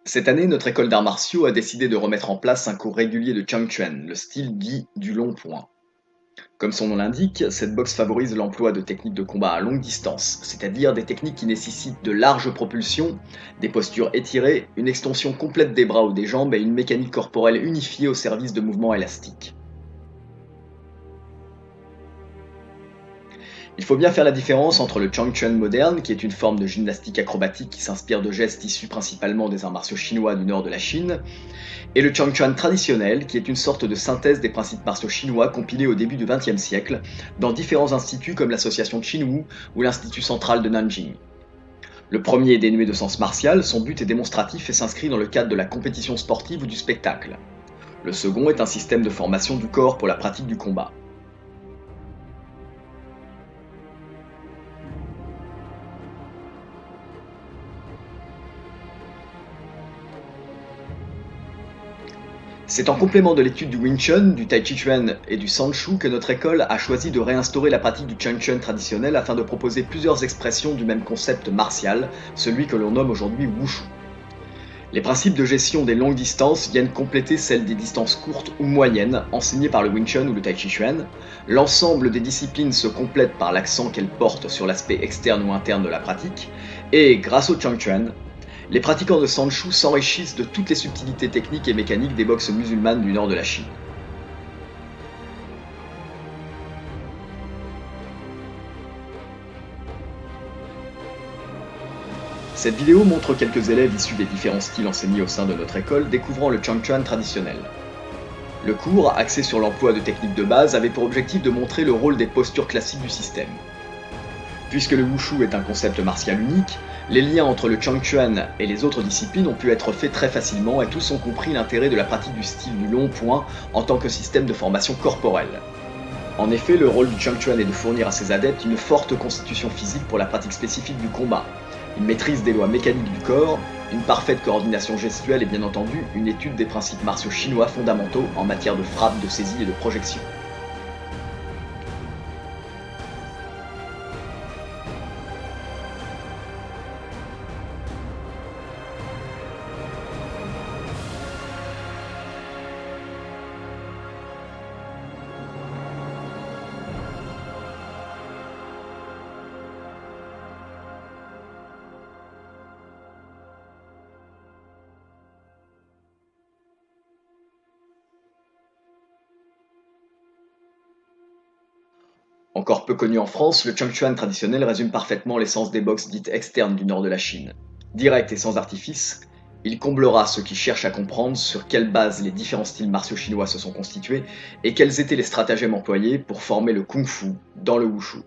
Cette année, notre école d'arts martiaux a décidé de remettre en place un cours régulier de Chang Chuan, le style dit du long point. Comme son nom l'indique, cette boxe favorise l'emploi de techniques de combat à longue distance, c'est-à-dire des techniques qui nécessitent de larges propulsions, des postures étirées, une extension complète des bras ou des jambes et une mécanique corporelle unifiée au service de mouvements élastiques. Il faut bien faire la différence entre le Chang Chuan moderne, qui est une forme de gymnastique acrobatique qui s'inspire de gestes issus principalement des arts martiaux chinois du nord de la Chine, et le Changchuan traditionnel, qui est une sorte de synthèse des principes martiaux chinois compilés au début du XXe siècle dans différents instituts comme l'association Qinwu ou l'Institut central de Nanjing. Le premier est dénué de sens martial, son but est démonstratif et s'inscrit dans le cadre de la compétition sportive ou du spectacle. Le second est un système de formation du corps pour la pratique du combat. C'est en complément de l'étude du Wing Chun, du Tai Chi Chuan et du Sanchu que notre école a choisi de réinstaurer la pratique du Chang Chun traditionnel afin de proposer plusieurs expressions du même concept martial, celui que l'on nomme aujourd'hui Wushu. Les principes de gestion des longues distances viennent compléter celles des distances courtes ou moyennes enseignées par le Wing Chun ou le Tai Chi Chuan. L'ensemble des disciplines se complète par l'accent qu'elles portent sur l'aspect externe ou interne de la pratique, et grâce au Chang Chuan, les pratiquants de Sanchu s'enrichissent de toutes les subtilités techniques et mécaniques des boxes musulmanes du nord de la Chine. Cette vidéo montre quelques élèves issus des différents styles enseignés au sein de notre école découvrant le Chang Chuan traditionnel. Le cours, axé sur l'emploi de techniques de base, avait pour objectif de montrer le rôle des postures classiques du système. Puisque le Wushu est un concept martial unique, les liens entre le Chang Chuan et les autres disciplines ont pu être faits très facilement et tous ont compris l'intérêt de la pratique du style du long point en tant que système de formation corporelle. En effet, le rôle du Chang Chuan est de fournir à ses adeptes une forte constitution physique pour la pratique spécifique du combat, une maîtrise des lois mécaniques du corps, une parfaite coordination gestuelle et bien entendu une étude des principes martiaux chinois fondamentaux en matière de frappe, de saisie et de projection. Encore peu connu en France, le Chang Chuan traditionnel résume parfaitement l'essence des boxes dites externes du nord de la Chine. Direct et sans artifice, il comblera ceux qui cherchent à comprendre sur quelle base les différents styles martiaux chinois se sont constitués et quels étaient les stratagèmes employés pour former le kung-fu dans le wushu.